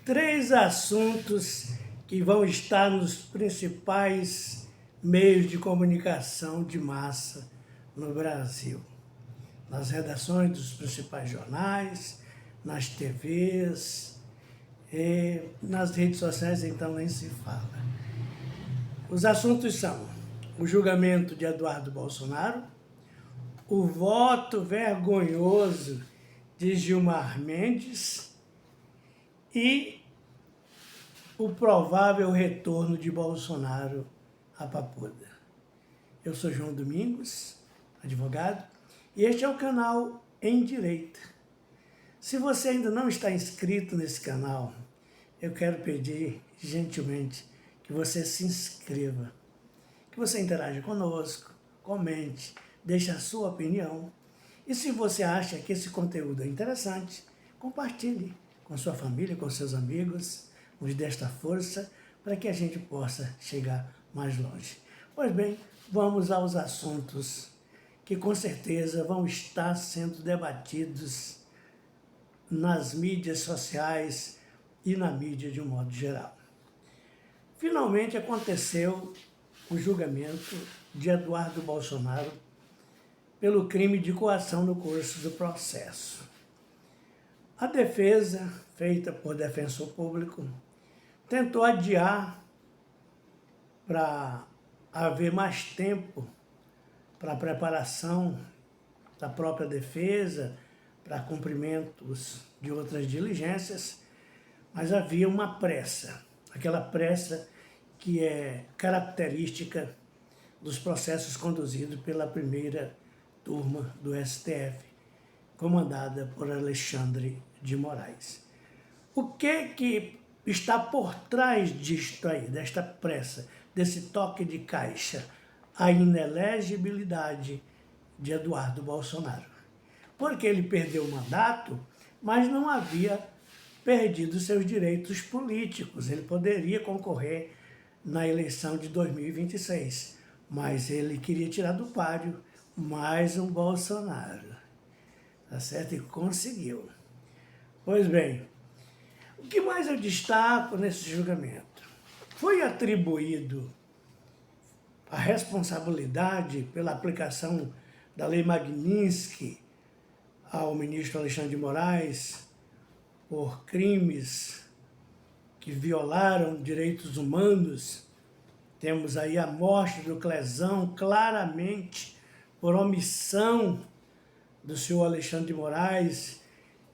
três assuntos que vão estar nos principais meios de comunicação de massa no Brasil. Nas redações dos principais jornais, nas TVs, e nas redes sociais, então, nem se fala. Os assuntos são o julgamento de Eduardo Bolsonaro, o voto vergonhoso de Gilmar Mendes e o provável retorno de Bolsonaro à Papuda. Eu sou João Domingos, advogado, e este é o canal Em Direito. Se você ainda não está inscrito nesse canal, eu quero pedir gentilmente que você se inscreva, que você interaja conosco, comente, deixe a sua opinião. E se você acha que esse conteúdo é interessante, compartilhe com sua família, com seus amigos, nos dê esta força para que a gente possa chegar mais longe. Pois bem, vamos aos assuntos que com certeza vão estar sendo debatidos nas mídias sociais e na mídia de um modo geral. Finalmente aconteceu o julgamento de Eduardo Bolsonaro pelo crime de coação no curso do processo. A defesa, feita por defensor público, tentou adiar para haver mais tempo para a preparação da própria defesa, para cumprimentos de outras diligências, mas havia uma pressa, aquela pressa que é característica dos processos conduzidos pela primeira turma do STF, comandada por Alexandre de Moraes. O que está por trás disto aí, desta pressa, desse toque de caixa? A inelegibilidade de Eduardo Bolsonaro. Porque ele perdeu o mandato, mas não havia perdido seus direitos políticos. Ele poderia concorrer na eleição de 2026, mas ele queria tirar do páreo mais um Bolsonaro. Tá certo? E conseguiu. Pois bem, o que mais eu destaco nesse julgamento? Foi atribuído a responsabilidade pela aplicação da Lei Magnitsky ao ministro Alexandre de Moraes por crimes que violaram direitos humanos. Temos aí a morte do Clezão, claramente por omissão do senhor Alexandre de Moraes,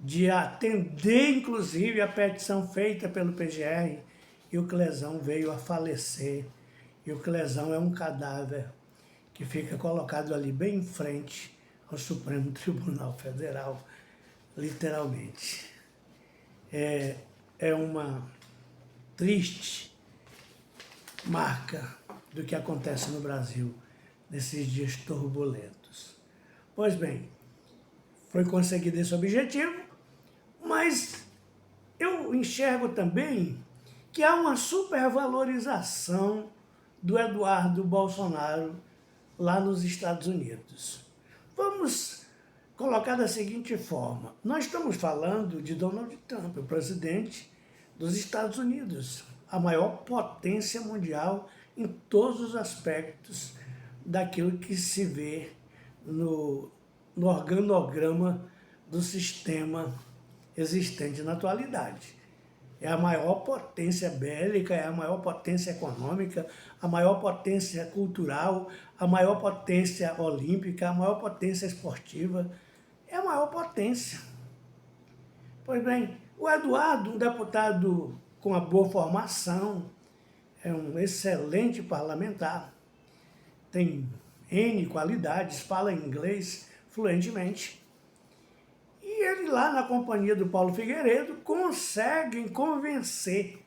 de atender, inclusive, a petição feita pelo PGR, e o Clezão veio a falecer. E o Clezão é um cadáver que fica colocado ali bem em frente ao Supremo Tribunal Federal, literalmente. É uma triste marca do que acontece no Brasil nesses dias turbulentos. Pois bem, foi conseguido esse objetivo, mas eu enxergo também que há uma supervalorização do Eduardo Bolsonaro lá nos Estados Unidos. Vamos colocar da seguinte forma: nós estamos falando de Donald Trump, o presidente dos Estados Unidos, a maior potência mundial em todos os aspectos daquilo que se vê no organograma do sistema existente na atualidade. É a maior potência bélica, é a maior potência econômica, a maior potência cultural, a maior potência olímpica, a maior potência esportiva. É a maior potência. Pois bem, o Eduardo, um deputado com uma boa formação, é um excelente parlamentar, tem N qualidades, fala inglês fluentemente. E ele lá na companhia do Paulo Figueiredo conseguem convencer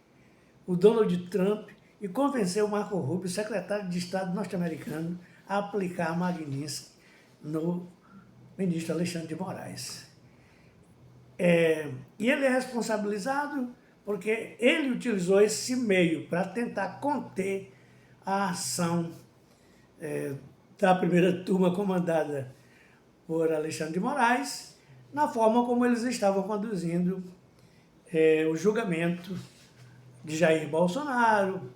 o Donald Trump e convencer o Marco Rubio, secretário de Estado norte-americano, a aplicar a Magnitsky no ministro Alexandre de Moraes. E ele é responsabilizado porque ele utilizou esse meio para tentar conter a ação da primeira turma comandada por Alexandre de Moraes, na forma como eles estavam conduzindo o julgamento de Jair Bolsonaro,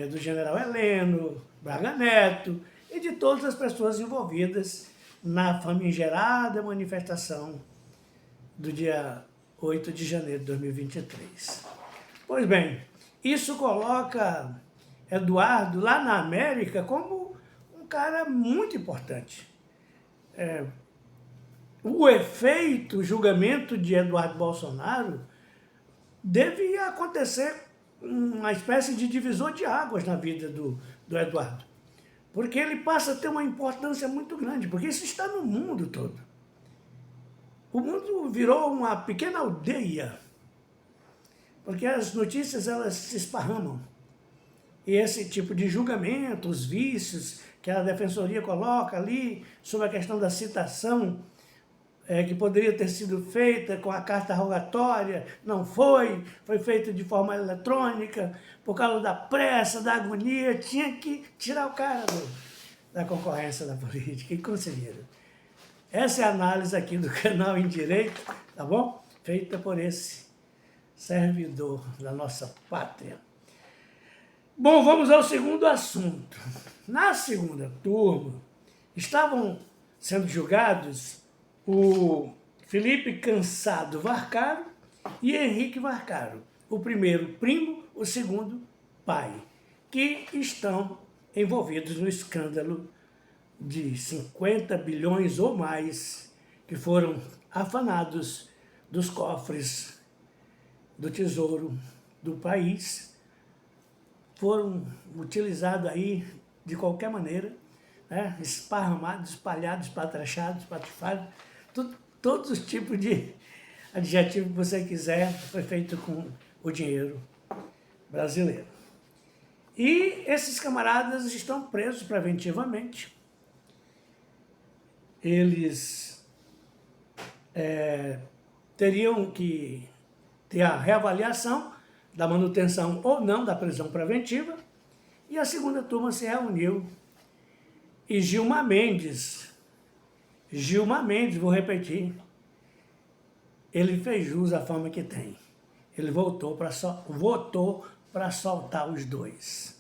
do general Heleno, Braga Neto e de todas as pessoas envolvidas na famigerada manifestação do dia 8 de janeiro de 2023. Pois bem, isso coloca Eduardo lá na América como um cara muito importante. O efeito, o julgamento de Eduardo Bolsonaro devia acontecer uma espécie de divisor de águas na vida do Eduardo. Porque ele passa a ter uma importância muito grande, porque isso está no mundo todo. O mundo virou uma pequena aldeia, porque as notícias elas se esparramam. E esse tipo de julgamento, os vícios que a Defensoria coloca ali sobre a questão da citação, que poderia ter sido feita com a carta rogatória, não foi feita de forma eletrônica, por causa da pressa, da agonia, tinha que tirar o cara da concorrência da política, e conseguiram. Essa é a análise aqui do canal Em Direito, tá bom? Feita por esse servidor da nossa pátria. Bom, vamos ao segundo assunto. Na segunda turma, estavam sendo julgados o Felipe Cansado Varcaro e Henrique Varcaro, o primeiro primo, o segundo pai, que estão envolvidos no escândalo de 50 bilhões ou mais que foram afanados dos cofres do tesouro do país, foram utilizados aí de qualquer maneira, né? Esparramados, espalhados, patrachados, patifados, todos os tipos de adjetivo que você quiser, foi feito com o dinheiro brasileiro. E esses camaradas estão presos preventivamente. Eles teriam que ter a reavaliação da manutenção ou não da prisão preventiva, e a segunda turma se reuniu. E Gilmar Mendes, vou repetir, ele fez jus à fama que tem. Ele votou para soltar os dois.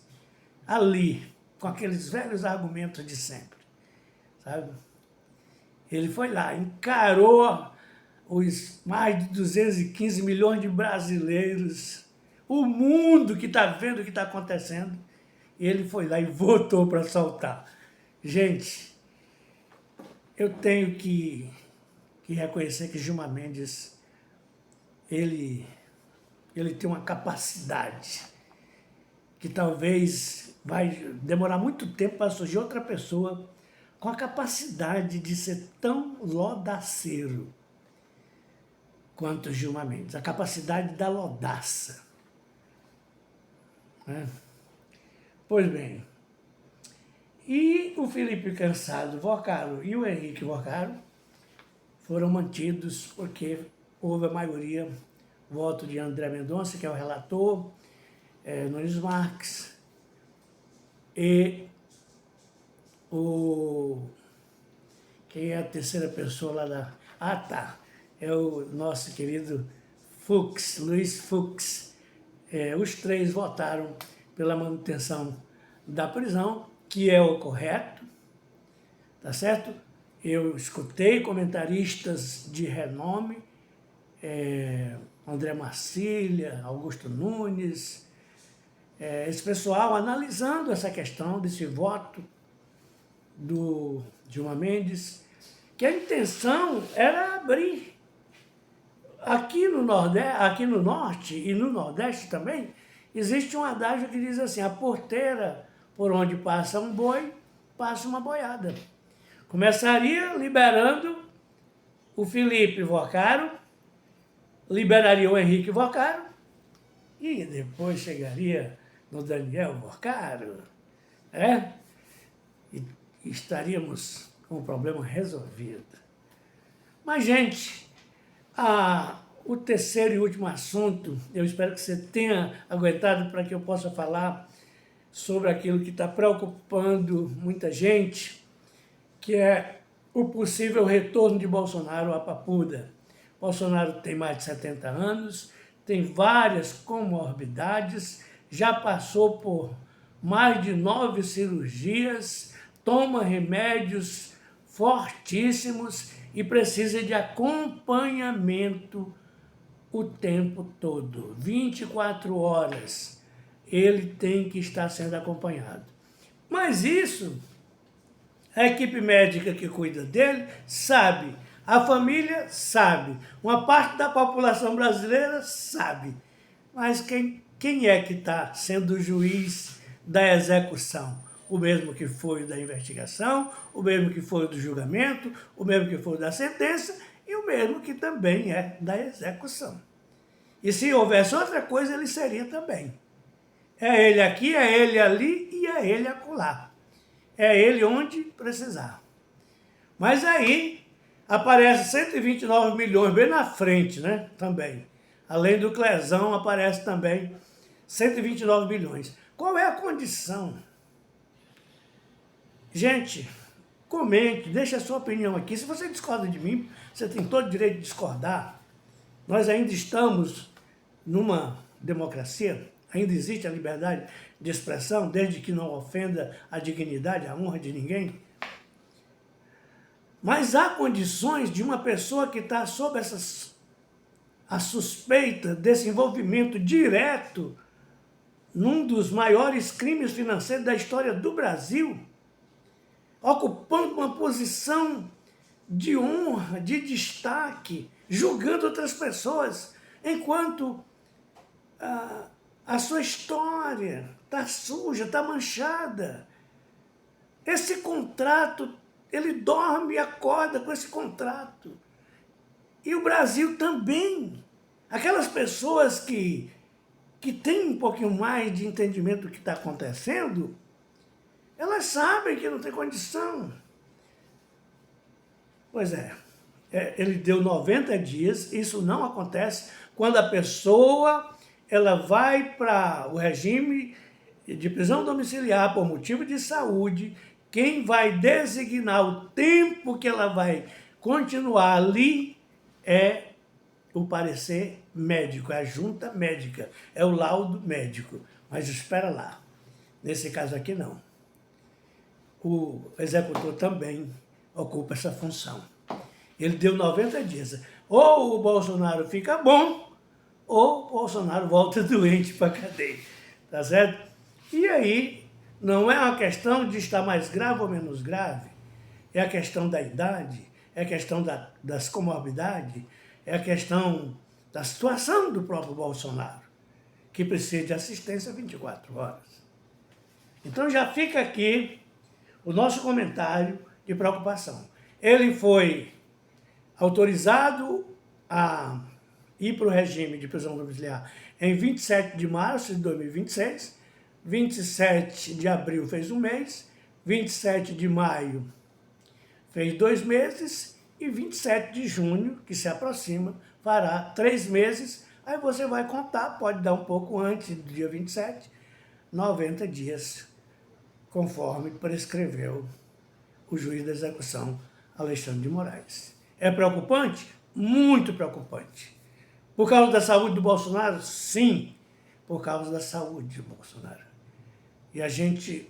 Ali, com aqueles velhos argumentos de sempre, sabe? Ele foi lá, encarou os mais de 215 milhões de brasileiros, o mundo que está vendo o que está acontecendo, e ele foi lá e votou para soltar. Gente, eu tenho que reconhecer que Gilmar Mendes, ele tem uma capacidade que talvez vai demorar muito tempo para surgir outra pessoa com a capacidade de ser tão lodaceiro quanto Gilmar Mendes, a capacidade da lodaça. Né? Pois bem, e o Felipe Cansado Varcaro e o Henrique Varcaro foram mantidos porque houve a maioria, voto de André Mendonça, que é o relator, Nunes Marques, e quem é a terceira pessoa lá da... é o nosso querido Fux, Luiz Fux. Os três votaram pela manutenção da prisão, que é o correto, tá certo? Eu escutei comentaristas de renome, André Marcília, Augusto Nunes, esse pessoal analisando essa questão desse voto do Gilmar Mendes, que a intenção era abrir. Aqui no Norte e no Nordeste também, existe um adágio que diz assim: a porteira por onde passa um boi, passa uma boiada. Começaria liberando o Felipe Varcaro, liberaria o Henrique Varcaro, e depois chegaria no Daniel Varcaro, e estaríamos com o problema resolvido. Mas, gente, o terceiro e último assunto, eu espero que você tenha aguentado para que eu possa falar sobre aquilo que está preocupando muita gente, que é o possível retorno de Bolsonaro à Papuda. Bolsonaro tem mais de 70 anos, tem várias comorbidades, já passou por mais de 9 cirurgias, toma remédios fortíssimos e precisa de acompanhamento o tempo todo, 24 horas. Ele tem que estar sendo acompanhado. Mas isso, a equipe médica que cuida dele sabe, a família sabe, uma parte da população brasileira sabe. Mas quem é que está sendo o juiz da execução? O mesmo que foi da investigação, o mesmo que foi do julgamento, o mesmo que foi da sentença e o mesmo que também é da execução. E se houvesse outra coisa, ele seria também. É ele aqui, é ele ali e é ele acolá. É ele onde precisar. Mas aí aparece 129 milhões bem na frente, né? Também. Além do Clesão, aparece também 129 milhões. Qual é a condição? Gente, comente, deixe a sua opinião aqui. Se você discorda de mim, você tem todo o direito de discordar. Nós ainda estamos numa democracia, ainda existe a liberdade de expressão, desde que não ofenda a dignidade, a honra de ninguém. Mas há condições de uma pessoa que está sob a suspeita desse envolvimento direto num dos maiores crimes financeiros da história do Brasil, ocupando uma posição de honra, de destaque, julgando outras pessoas, enquanto a sua história está suja, está manchada. Esse contrato, ele dorme e acorda com esse contrato. E o Brasil também. Aquelas pessoas que têm um pouquinho mais de entendimento do que está acontecendo, elas sabem que não tem condição. Pois é, ele deu 90 dias, isso não acontece quando a pessoa ela vai para o regime de prisão domiciliar por motivo de saúde. Quem vai designar o tempo que ela vai continuar ali é o parecer médico, é a junta médica, é o laudo médico. Mas espera lá, nesse caso aqui não. O executor também ocupa essa função. Ele deu 90 dias. Ou o Bolsonaro fica bom, ou o Bolsonaro volta doente para a cadeia. Tá certo? E aí, não é uma questão de estar mais grave ou menos grave. É a questão da idade, é a questão das comorbidades, é a questão da situação do próprio Bolsonaro, que precisa de assistência 24 horas. Então já fica aqui o nosso comentário de preocupação. Ele foi autorizado a ir para o regime de prisão domiciliar em 27 de março de 2026, 27 de abril fez um mês, 27 de maio fez 2 meses e 27 de junho, que se aproxima, fará 3 meses. Aí você vai contar, pode dar um pouco antes do dia 27, 90 dias, conforme prescreveu o juiz da execução, Alexandre de Moraes. É preocupante? Muito preocupante. Por causa da saúde do Bolsonaro? Sim, por causa da saúde do Bolsonaro. E a gente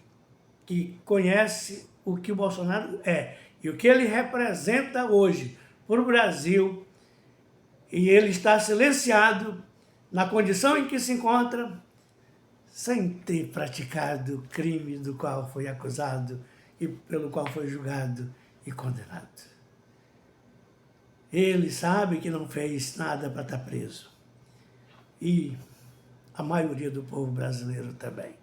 que conhece o que o Bolsonaro é e o que ele representa hoje para o Brasil, e ele está silenciado na condição em que se encontra, sem ter praticado o crime do qual foi acusado e pelo qual foi julgado e condenado. Ele sabe que não fez nada para estar preso. E a maioria do povo brasileiro também.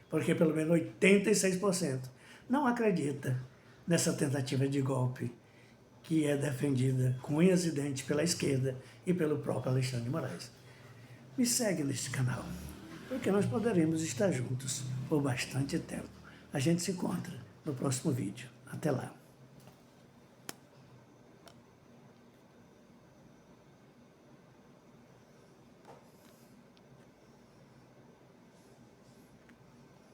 Porque pelo menos 86% não acredita nessa tentativa de golpe que é defendida com unhas e dentes pela esquerda e pelo próprio Alexandre de Moraes. Me segue neste canal, porque nós poderemos estar juntos por bastante tempo. A gente se encontra no próximo vídeo. Até lá.